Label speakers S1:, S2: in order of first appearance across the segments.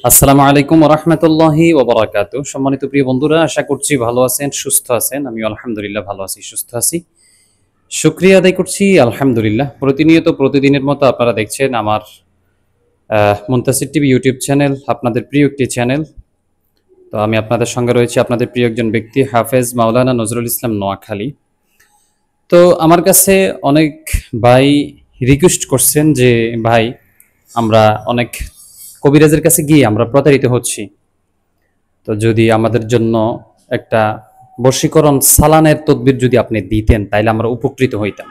S1: আসসালামু আলাইকুম ওয়া রাহমাতুল্লাহি ওয়া বারাকাতুহু। সম্মানিত প্রিয় বন্ধুরা, আশা করছি ভালো আছেন, সুস্থ আছেন। আমি আলহামদুলিল্লাহ ভালো আছি, সুস্থ আছি। শুকরিয়া আদায় করছি আলহামদুলিল্লাহ। প্রতিনিয়ত প্রতিদিনের মতো আপনারা দেখছেন আমার মুনতাসির টিভি ইউটিউব চ্যানেল, আপনাদের প্রিয় একটি চ্যানেল। তো আমি আপনাদের সঙ্গে রয়েছি আপনাদের প্রিয় একজন ব্যক্তি হাফেজ মাওলানা নজরুল ইসলাম নোয়াখালী। তো আমার কাছে অনেক ভাই রিকোয়েস্ট করছেন যে ভাই, আমরা অনেক কবিরাজের কাছে গিয়ে আমরা প্রতারিত হচ্ছি, তো যদি আমাদের জন্য একটা বশীকরণ সালানের তদবির যদি আপনি দিতেন তাইলে আমরা উপকৃত হইতাম।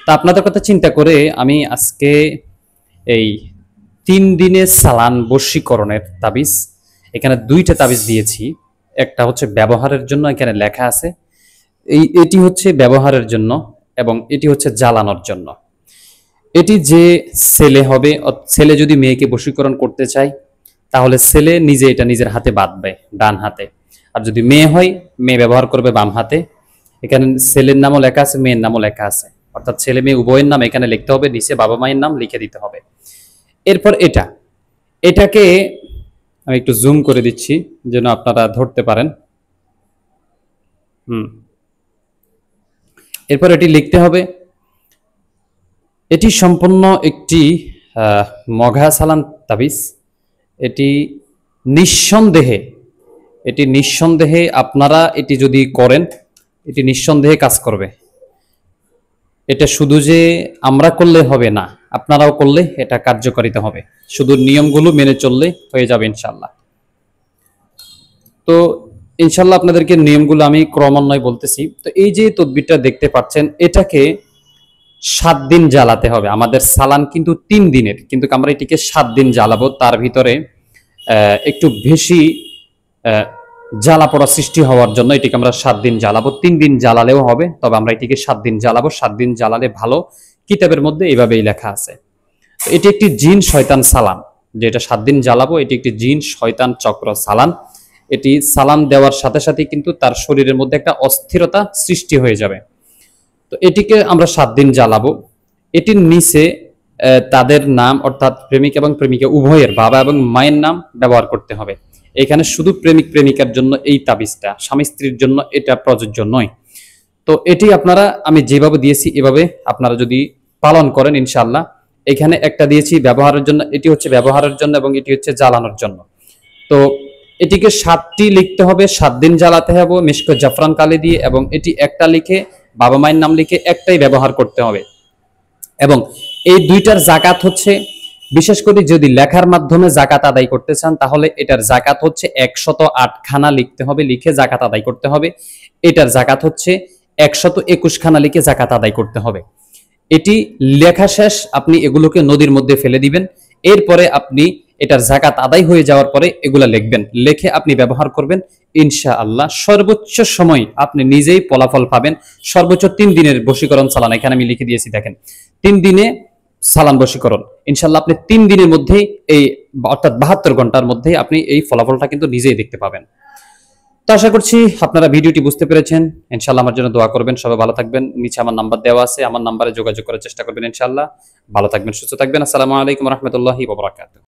S1: তা আপনাদের কথা চিন্তা করে আমি আজকে এই 3 দিনের সালান বশীকরণের তাবিজ, এখানে 2টা তাবিজ দিয়েছি। একটা হচ্ছে ব্যবহারের জন্য, এখানে লেখা আছে এটি হচ্ছে ব্যবহারের জন্য এবং এটি হচ্ছে জ্বালানোর জন্য। এটি যে ছেলে হবে, ছেলে যদি মেয়েকে বশীকরণ করতে চায় তাহলে ছেলে নিজে এটা নিজের হাতে বাঁধবে ডান হাতে, আর যদি মেয়ে হয় মেয়ে ব্যবহার করবে বাম হাতে। এখানে ছেলের নামও লেখা আছে, মেয়ের নামও লেখা আছে, অর্থাৎ ছেলে মেয়ে উভয়ের নাম এখানে লিখতে হবে, নিচে বাবা মায়ের নাম লিখে দিতে হবে। এরপর এটাকে আমি একটু জুম করে দিচ্ছি যেন আপনারা ধরতে পারেন। এরপর এটি লিখতে হবে। এটি সম্পূর্ণ একটি মঘা সালান তাবিজ। এটি নিঃসন্দেহে আপনারা এটি যদি করেন, এটি নিঃসন্দেহে কাজ করবে। এটা শুধু যে আমরা করলে হবে না, আপনারাও করলে এটা কার্যকারিতা হবে। শুধু নিয়মগুলো মেনে চললে হয়ে যাবে ইনশাল্লাহ। তো ইনশাল্লাহ আপনাদেরকে নিয়মগুলো আমি ক্রমান্বয়ে বলতেছি। তো এই যে তদবিরটা দেখতে পাচ্ছেন, এটাকে 7 দিন জ্বালাতে হবে। আমাদের সালান কিন্তু 3 দিনের, কিন্তু আমরা এটিকে 7 দিন জ্বালাবো। তার ভিতরে একটু বেশি জ্বালা পড়া সৃষ্টি হওয়ার জন্য এটিকে আমরা 7 দিন জ্বালাবো। 3 দিন জ্বালালেও হবে, তবে আমরা এটিকে 7 দিন জ্বালাবো। 7 দিন জ্বালালে ভালো। কিতাবের মধ্যে এইভাবেই লেখা আছে। এটি একটি জিন শয়তান সালান, যেটা 7 দিন জ্বালাবো। এটি একটি জিন শয়তান চক্র সালান। এটি সালাম দেওয়ার সাথে সাথে কিন্তু তার শরীরের মধ্যে একটা অস্থিরতা সৃষ্টি হয়ে যাবে। তো এটিকে আমরা 7 দিন জ্বালাবো। এটির নিচে তাদের নাম, অর্থাৎ প্রেমিক এবং প্রেমিকা উভয়ের বাবা এবং মায়ের নাম ব্যবহার করতে হবে। এখানে শুধু প্রেমিক প্রেমিকার জন্য এই তাবিজটা, স্বামী স্ত্রীর জন্য এটা প্রযোজ্য নয়। তো এটি আপনারা, আমি যেভাবে দিয়েছি এভাবে আপনারা যদি পালন করেন ইনশাআল্লাহ। এখানে একটা দিয়েছি ব্যবহারের জন্য, এটি হচ্ছে ব্যবহারের জন্য এবং এটি হচ্ছে জ্বালানোর জন্য। তো এটিকে 7টি লিখতে হবে, 7 দিন জ্বালাতে হবে মিশক জাফরান কালি দিয়ে, এবং এটি একটা লিখে বাবা মায়ের নাম লিখে একটাই ব্যবহার করতে হবে। এবং এই 2টার জাকাত হচ্ছে, বিশেষ করে যদি লেখার মাধ্যমে জাকাত আদায় করতে চান তাহলে এটার জাকাত হচ্ছে 108 খানা লিখতে হবে, লিখে জাকাত আদায় করতে হবে। এটার জাকাত হচ্ছে 121 খানা লিখে জাকাত আদায় করতে হবে। এটি লেখা শেষ, আপনি এগুলোকে নদীর মধ্যে ফেলে দিবেন। এরপরে আপনি এটার জাকাত আদায় হয়ে যাওয়ার পরে এগুলা লিখবেন, লিখে আপনি ব্যবহার করবেন। ইনশাআল্লাহ সর্বোচ্চ সময় আপনি নিজেই ফলাফল পাবেন। সর্বোচ্চ 3 দিনের বশীকরণ সালান এখানে আমি লিখে দিয়েছি, দেখেন 3 দিনে সালান বশীকরণ। ইনশাআল্লাহ আপনি 3 দিনের মধ্যেই এই, অর্থাৎ 72 ঘন্টার মধ্যেই আপনি এই ফলাফলটা কিন্তু নিজেই দেখতে পাবেন। তো আশা করছি আপনারা ভিডিওটি বুঝতে পেরেছেন। ইনশাআল্লাহ আমার জন্য দোয়া করবেন। সবাই ভালো থাকবেন। নিচে আমার নাম্বার দেওয়া আছে, আমার নাম্বারে যোগাযোগ করার চেষ্টা করবেন ইনশাআল্লাহ। ভালো থাকবেন, সুস্থ থাকবেন। আসসালামু আলাইকুম ওয়া রাহমাতুল্লাহি ওয়া বারাকাতুহু।